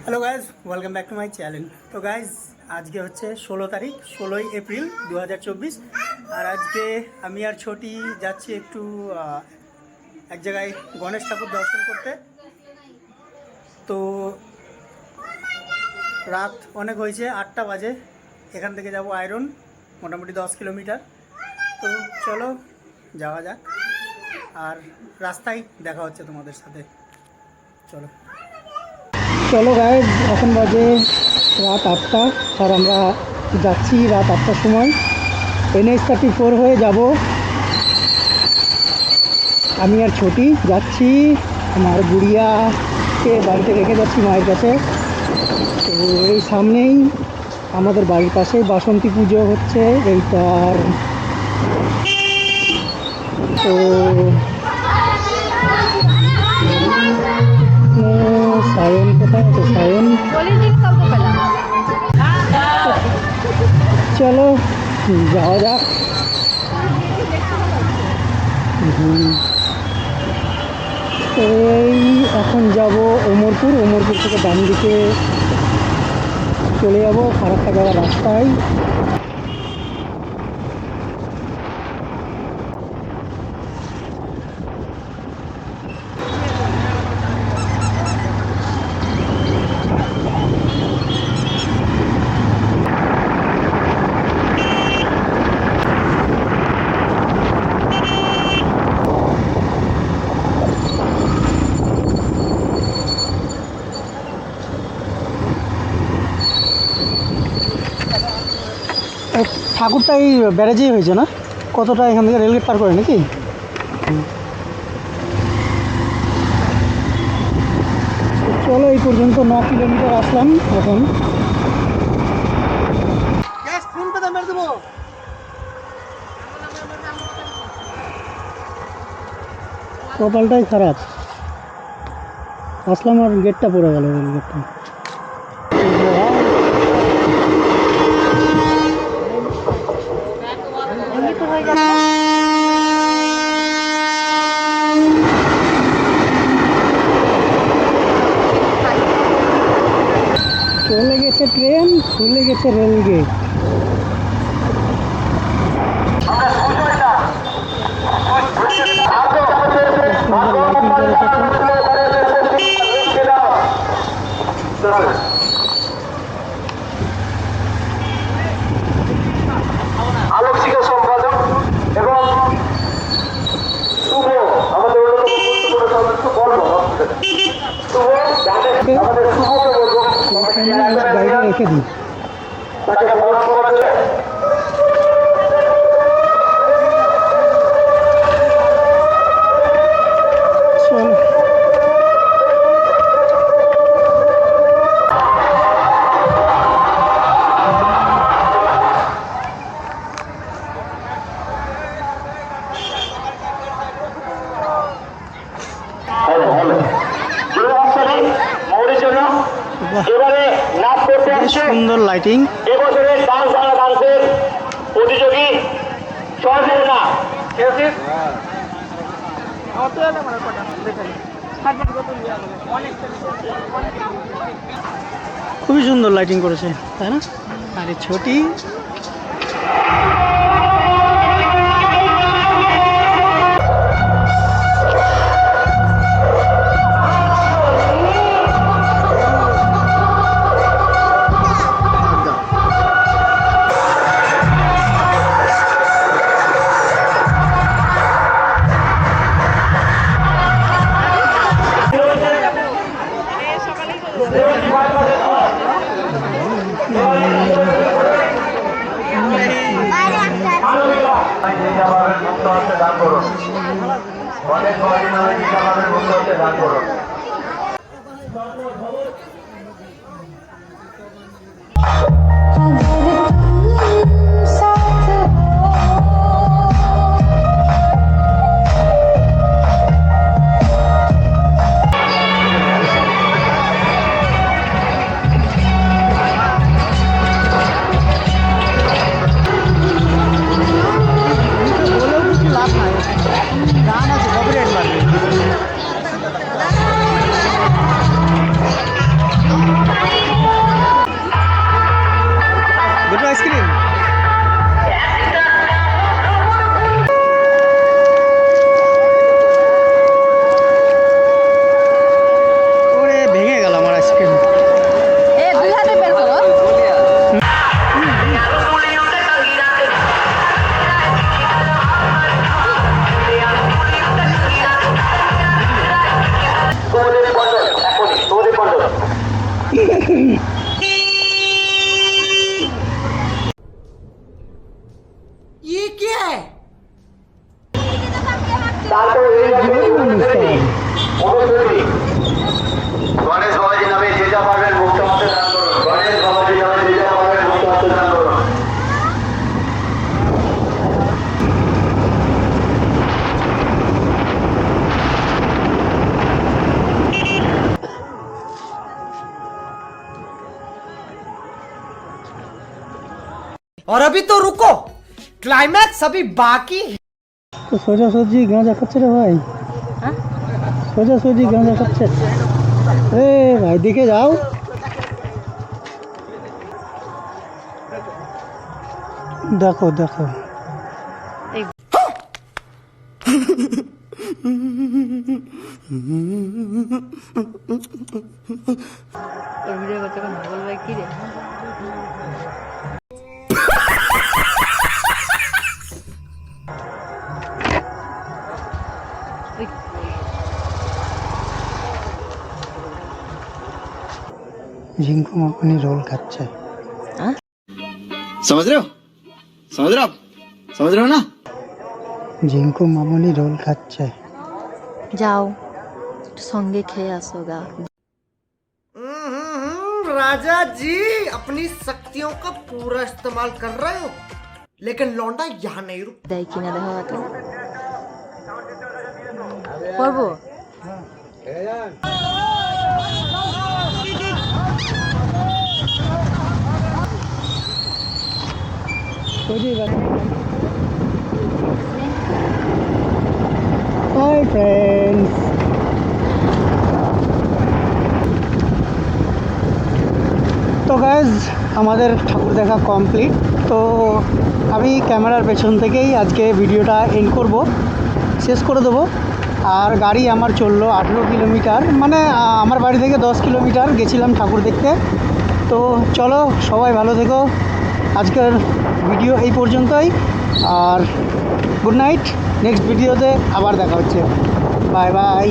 Hello guys, welcome back to my channel. তো guys, আজকে হচ্ছে 16 তারিখ, 16ই এপ্রিল 2024। আর আজকে আমি আর ছোটি যাচ্ছি একটু এক জায়গায় গণেশ ঠাকুর দর্শন করতে। তো রাত অনেক হয়েছে, 8টা বাজে। এখান থেকে যাব আয়রন, মোটামুটি 10 কিলোমিটার। তো চলো যাওয়া যাক, আর রাস্তায় দেখা হচ্ছে তোমাদের সাথে। চলো চলো গাইজ, এখন বাজে রাত 8টা, আর আমরা যাচ্ছি রাত 8টার সময় NH-34 হয়ে যাব। আমি আর ছোটি যাচ্ছি, আমার গুড়িয়াকে বাড়িতে রেখে যাচ্ছি মায়ের কাছে। তো এই সামনেই আমাদের বাড়ির পাশেই বাসন্তী পুজো হচ্ছে এইটার। তো সায়ন কোথায় আছে? সায়ন, চলো যাওয়া যাক। এই এখন যাব ওমরপুর, ওমরপুর থেকে ডান দিকে চলে যাব ফারাক্কা যাওয়ার রাস্তায়। ঠাকুরটা এই ব্যারেজেই হয়েছে না? কতটা এখান থেকে রেলগেট পার করে নাকি? চলো, এই পর্যন্ত 9 কিলোমিটার আসলাম এখন। কপালটাই খারাপ, আসলাম আর গেটটা পড়ে গেল, রেলগেটটা। চলে গেছে ট্রেন, খুলে গেছে রেলগেট। আলোকশিখা সম্পাদক এবং শুভ আমাদের গুরুত্বপূর্ণ সদস্য বলব শুভ আমাদের শুভকে বলবো গাড়িটা রেখে দিই। তাকে প্রণাম করা যায়। চলো এবারে নাচ করতে আসছে সুন্দর লাইটিং। এবছরের ডান্স বাংলা ডান্সের প্রতিযোগী সহযোগিতা খুবই সুন্দর লাইটিং করেছে, তাই না? আরে ছোটি, দান করুন, অনেক দান করুন। বলেও কিছু লাভ নাই, গান আছে, কপিরাইট মারবে। ये क्या है? তারপরে এই অনুসরণী গণেশ বাবাজি নামে যে যা পারবেন মুক্ত হাতে দান করুন। গণেশ বাবাজি নামে যে যা পারবেন মুক্ত হাতে দান করুন। और अभी तो रुको, क्लाइमैक्स अभी बाकी है। তো সোজাসুজি গাঁজা খাচ্ছে রে ভাই, সোজাসুজি গাঁজা খাচ্ছে। এ ভাই দেখে যাও। দেখো দেখো ভিডিও করতে কোনো বলবে কি রে ঝিঙ্কু মাখনি রোল খাচ্ছে। समझ रहे हो समझ रहे हो आप समझ रहे हो ना ঝিঙ্কু মামনি রোল খাচ্ছে। যাও একটু সঙ্গে খেয়ে আসো গা राजा जी अपनी शक्तियों का पूरा इस्तेमाल कर रहे हो, लेकिन लौंडा यहाँ नहीं रुक। দেয় কিনা দেখো তো করবো হাই ফ্রেন্ডস, তো গাইজ আমাদের ঠাকুর দেখা কমপ্লিট। তো আমি ক্যামেরার পেছন থেকেই আজকে ভিডিওটা এন্ড করব, শেষ করে দেবো। আর গাড়ি আমার চললো 18 কিলোমিটার, মানে আমার বাড়ি থেকে 10 কিলোমিটার গেছিলাম ঠাকুর দেখতে। তো চলো সবাই ভালো থেকো, আজকের ভিডিও এই পর্যন্তই। আর গুড নাইট, নেক্সট ভিডিওতে আবার দেখা হচ্ছে। Bye bye.